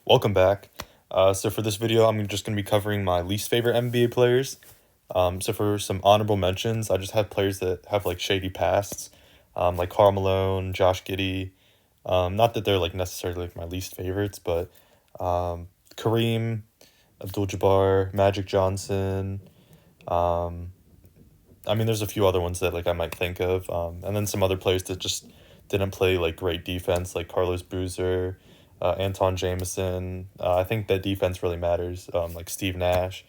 Welcome back. So for this video, I'm just going to be covering my least favorite NBA players. So for some honorable mentions, I just have players that have like shady pasts, like Karl Malone, Josh Giddey. Not that they're like necessarily like my least favorites, but Kareem, Abdul-Jabbar, Magic Johnson. Um, I mean, there's a few other ones that like I might think of, and then some other players that just didn't play like great defense, like Carlos Boozer, Anton Jameson. I think that defense really matters, like Steve Nash.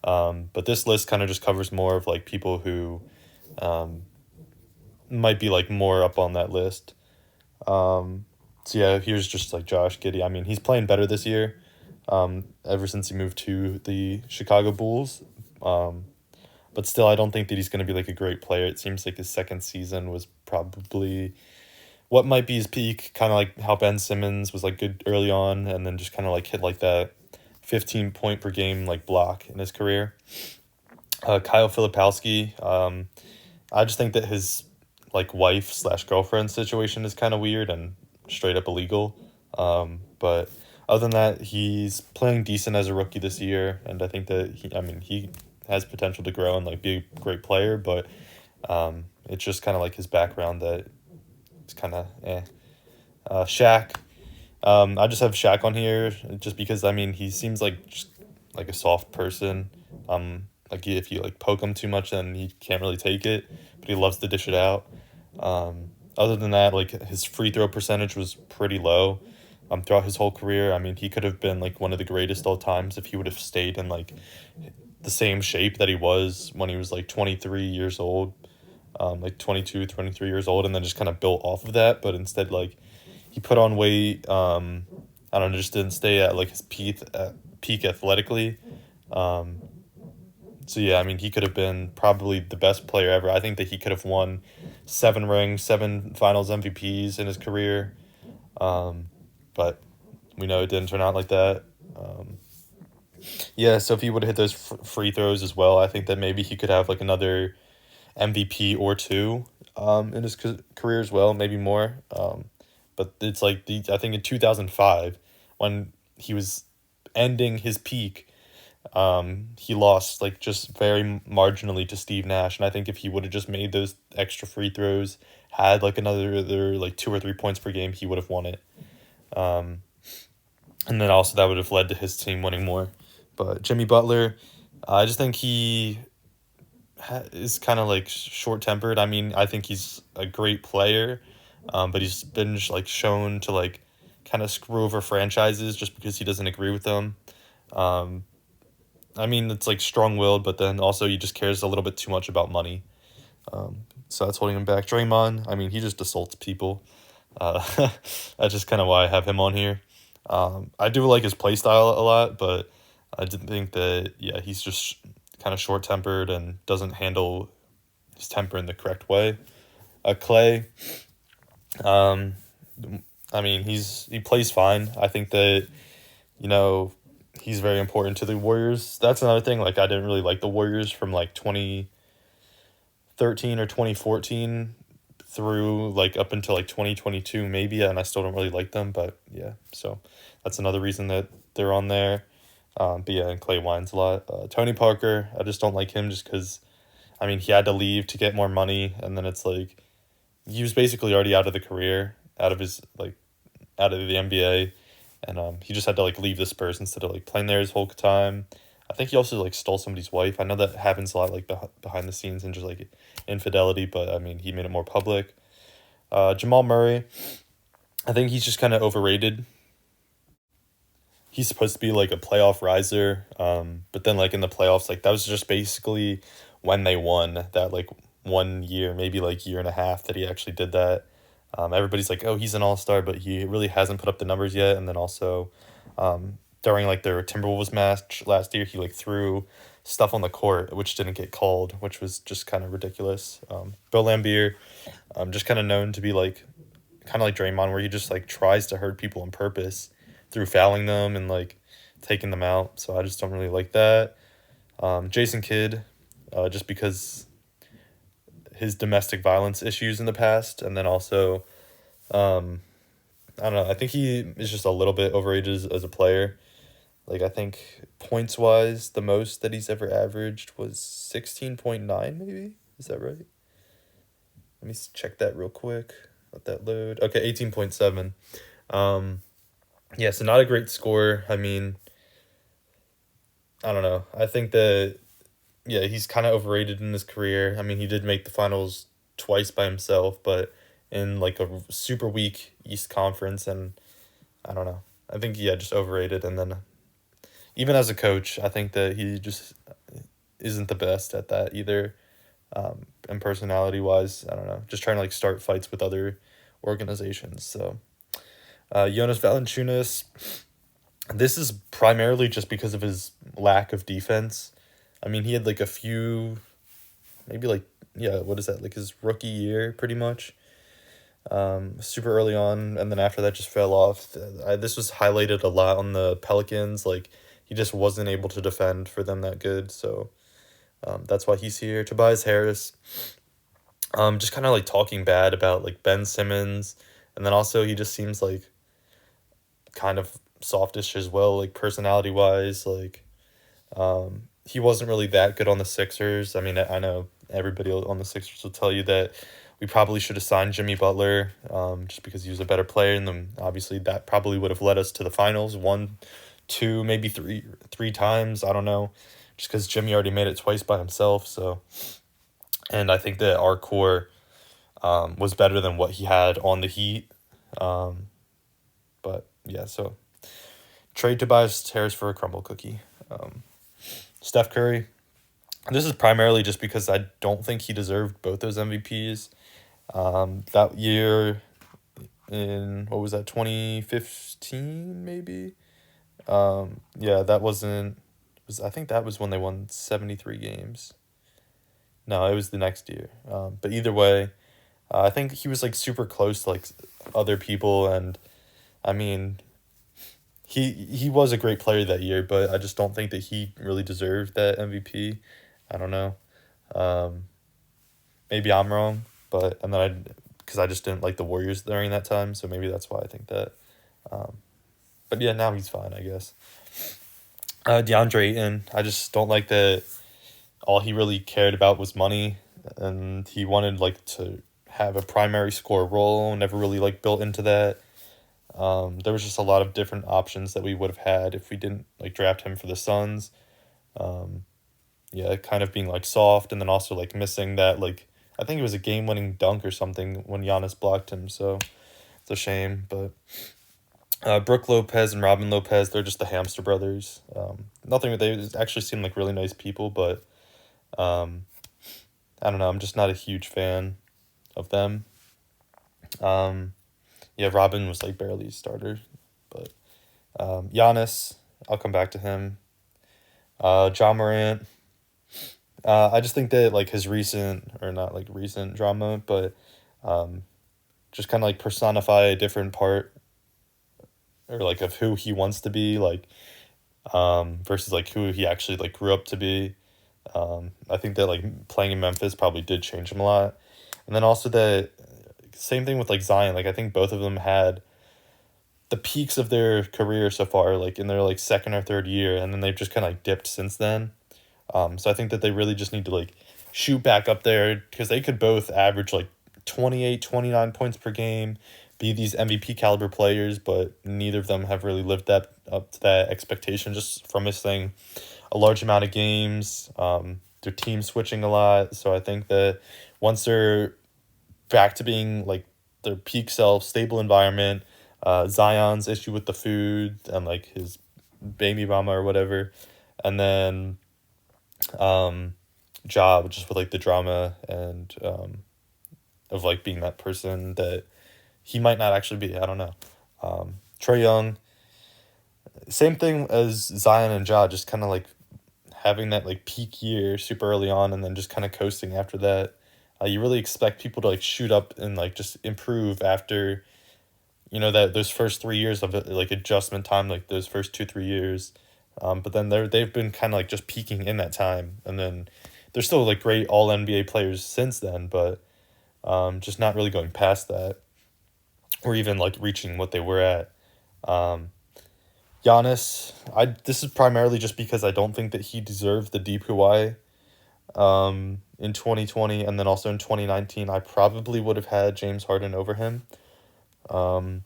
But this list kind of just covers more of like people who um, might be like more up on that list. So yeah, here's just like Josh Giddey. I mean, he's playing better this year. Ever since he moved to the Chicago Bulls. But still, I don't think that he's going to be like a great player. It seems like his second season was probably what might be his peak, kind of like how Ben Simmons was like good early on and then just kind of like hit like that 15 point per game like block in his career. Kyle Filipowski, I just think that his like wife slash girlfriend situation is kind of weird and straight up illegal. But other than that, he's playing decent as a rookie this year, and I think that he has potential to grow and like be a great player, but it's just kind of like his background that it's kind of eh. Shaq, I just have Shaq on here just because I mean he seems like just like a soft person. Like if you like poke him too much, then he can't really take it, but he loves to dish it out. Other than that, like his free throw percentage was pretty low. Throughout his whole career, I mean, he could have been like one of the greatest all times if he would have stayed in like the same shape that he was when he was like 23 years old, like 22, 23 years old, and then just kind of built off of that. But instead, like he put on weight. I don't know, just didn't stay at like his peak athletically. Um, so yeah, I mean, he could have been probably the best player ever. I think that he could have won 7 rings, 7 Finals MVPs in his career. Um, but we know it didn't turn out like that. Um, yeah, so if he would have hit those free throws as well, I think that maybe he could have like another MVP or two in his career as well, maybe more. But it's like I think in 2005 when he was ending his peak, he lost like just very marginally to Steve Nash, and I think if he would have just made those extra free throws, had like another like 2 or 3 points per game, he would have won it. Um, and then also that would have led to his team winning more. But Jimmy Butler, I just think he is kind of like short tempered. I mean, I think he's a great player, but he's been like shown to like kind of screw over franchises just because he doesn't agree with them. Um, I mean, it's like strong willed, but then also he just cares a little bit too much about money. So that's holding him back. Draymond, I mean, he just assaults people. Uh, that's just kind of why I have him on here. I do like his play style a lot, but I didn't think that, yeah, he's just kind of short tempered and doesn't handle his temper in the correct way. Clay, um, I mean, he plays fine. I think that, you know, he's very important to the Warriors. That's another thing. Like, I didn't really like the Warriors from like 2013 or 2014 through like up until like 2022 maybe, and I still don't really like them, but yeah, so that's another reason that they're on there. But yeah, and Clay whines a lot. Tony Parker, I just don't like him just because I mean he had to leave to get more money, and then it's like he was basically already out of the career, out of his like out of the NBA, and he just had to like leave the Spurs instead of like playing there his whole time. I think he also like stole somebody's wife. I know that happens a lot like behind the scenes and just like infidelity, but I mean he made it more public. Jamal Murray, I think he's just kind of overrated. He's supposed to be like a playoff riser, but then like in the playoffs, like that was just basically when they won that like 1 year, maybe like year and a half that he actually did that. Everybody's like, oh, he's an all-star, but he really hasn't put up the numbers yet. And then also, during like their Timberwolves match last year, he like threw stuff on the court, which didn't get called, which was just kind of ridiculous. Bill Laimbeer, just kind of known to be like kind of like Draymond, where he just like tries to hurt people on purpose through fouling them and like taking them out. So I just don't really like that. Jason Kidd, just because his domestic violence issues in the past, and then also I don't know. I think he is just a little bit overrated as a player. Like, I think points wise, the most that he's ever averaged was 16.9, maybe? Is that right? Let me check that real quick. Let that load. Okay, 18.7. Um, yeah, so not a great score. I mean, I don't know. I think that, yeah, he's kind of overrated in his career. I mean, he did make the finals twice by himself, but in like a super weak East Conference, and I don't know. I think, yeah, just overrated. And then even as a coach, I think that he just isn't the best at that either. And personality wise, I don't know, just trying to like start fights with other organizations. So, Jonas Valanciunas, this is primarily just because of his lack of defense. I mean, he had like a few, maybe like, yeah, what is that, like his rookie year pretty much. Super early on, and then after that just fell off. This was highlighted a lot on the Pelicans. Like, he just wasn't able to defend for them that good. So that's why he's here. Tobias Harris, just kind of like talking bad about like Ben Simmons, and then also he just seems like kind of softish as well, like personality wise. Like, he wasn't really that good on the Sixers. I mean, I know everybody on the Sixers will tell you that we probably should have signed Jimmy Butler, just because he was a better player, and then obviously that probably would have led us to the finals one, two, maybe three times. I don't know, just because Jimmy already made it twice by himself. So, and I think that our core was better than what he had on the Heat. But yeah, so trade Tobias Harris for a crumble cookie. Steph Curry. This is primarily just because I don't think he deserved both those MVPs. That year in, what was that, 2015 maybe? Yeah, that wasn't, I think that was when they won 73 games. No, it was the next year. But either way, I think he was like super close to like other people, and I mean, he was a great player that year, but I just don't think that he really deserved that MVP. I don't know. Um, Maybe I'm wrong, but and then because I just didn't like the Warriors during that time, so maybe that's why I think that. But yeah, now he's fine, I guess. DeAndre Ayton, I just don't like that. All he really cared about was money, and he wanted like to have a primary score role. Never really like built into that. There was just a lot of different options that we would have had if we didn't like draft him for the Suns. Yeah, kind of being like soft, and then also like missing that, like, I think it was a game-winning dunk or something when Giannis blocked him. So it's a shame, but Brooke Lopez and Robin Lopez, they're just the Hamster brothers. Nothing. They actually seem like really nice people, but I don't know. I'm just not a huge fan of them. Yeah, Robin was like barely a starter, but Giannis, I'll come back to him. John Morant. I just think that like his recent, or not like recent drama, but just kind of like personify a different part, or like of who he wants to be, like versus like who he actually like grew up to be. I think that like playing in Memphis probably did change him a lot, and then also the same thing with like Zion. Like, I think both of them had the peaks of their career so far, like in their like second or third year, and then they've just kind of like dipped since then. So I think that they really just need to like shoot back up there, because they could both average like 28, 29 points per game, be these MVP caliber players, but neither of them have really lived that up to that expectation, just from missing a large amount of games. Their team switching a lot. So I think that once they're back to being like their peak self, stable environment, Zion's issue with the food and like his baby mama or whatever, and then job just with like the drama and of like being that person that he might not actually be. I don't know. Trae Young, same thing as Zion and Ja, just kind of like having that like peak year super early on, and then just kind of coasting after that. You really expect people to like shoot up and like just improve after, that those first 3 years of it, like adjustment time, like those first 2-3 years. But then they've been kind of like just peaking in that time, and then they're still like great all NBA players since then, but just not really going past that. or even like reaching what they were at. Um, Giannis, this is primarily just because I don't think that he deserved the DPY in 2020, and then also in 2019 I probably would have had James Harden over him. Um,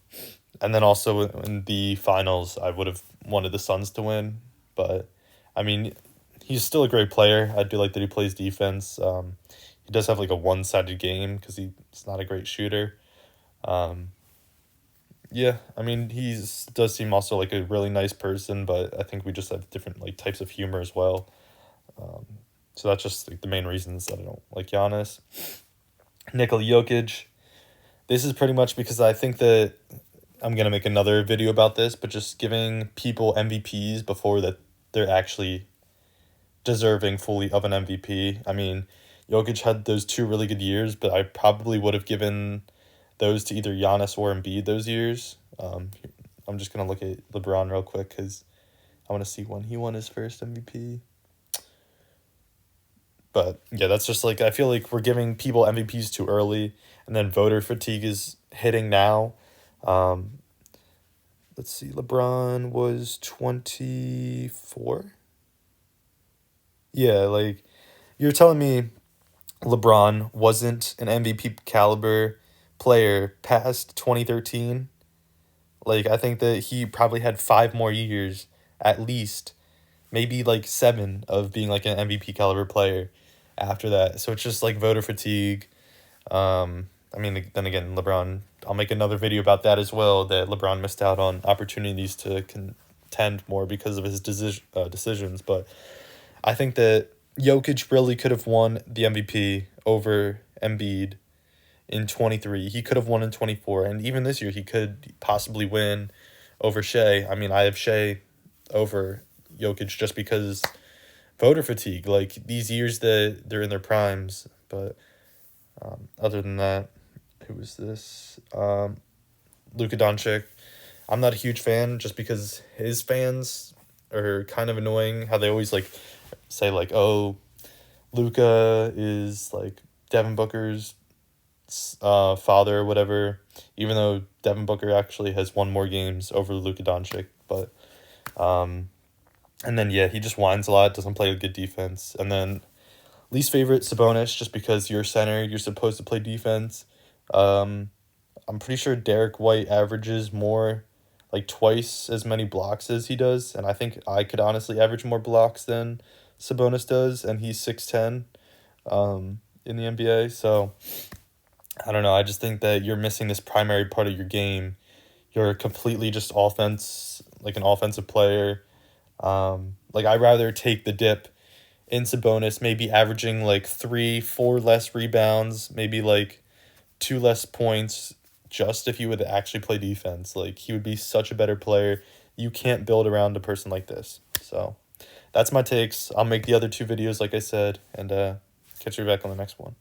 and then also in the finals I would have wanted the Suns to win, but I mean he's still a great player. I do like that he plays defense. He does have like a one-sided game because he's not a great shooter. Um, yeah, I mean does seem also like a really nice person, but I think we just have different like types of humor as well. Um, so that's just like the main reasons that I don't like Giannis. Nikola Jokic. This is pretty much because I think that I'm gonna make another video about this, but just giving people MVPs before that they're actually deserving fully of an MVP. I mean, Jokic had those 2 really good years, but I probably would have given those to either Giannis or Embiid those years. I'm just gonna look at LeBron real quick because I want to see when he won his first MVP. But yeah, that's just like I feel like we're giving people MVPs too early, and then voter fatigue is hitting now. Um, let's see, LeBron was 24. Yeah, like you're telling me LeBron wasn't an MVP caliber player past 2013. Like I think that he probably had 5 more years at least, maybe like 7 of being like an MVP caliber player after that. So it's just like voter fatigue. I mean, then again, LeBron, I'll make another video about that as well, that LeBron missed out on opportunities to contend more because of his decisions. But I think that Jokic really could have won the MVP over Embiid in 23. He could have won in 24. And even this year, he could possibly win over Shea. I mean, I have Shea over Jokic just because voter fatigue. Like, these years that they're in their primes. But other than that, who was this? Luka Doncic. I'm not a huge fan just because his fans are kind of annoying. How they always, like, say, like, oh, Luka is, like, Devin Booker's father or whatever, even though Devin Booker actually has won more games over Luka Doncic. But and then yeah, he just whines a lot, doesn't play a good defense. And then least favorite, Sabonis, just because you're center, you're supposed to play defense. I'm pretty sure Derek White averages more, like twice as many blocks as he does, and I think I could honestly average more blocks than Sabonis does, and he's 6'10", in the NBA. So I don't know. I just think that you're missing this primary part of your game. You're completely just offense, like an offensive player. Like I'd rather take the dip in Sabonis, maybe averaging like 3-4 less rebounds, maybe like 2 less points, just if he would actually play defense. Like he would be such a better player. You can't build around a person like this. So that's my takes. I'll make the other 2 videos like I said, and catch you back on the next one.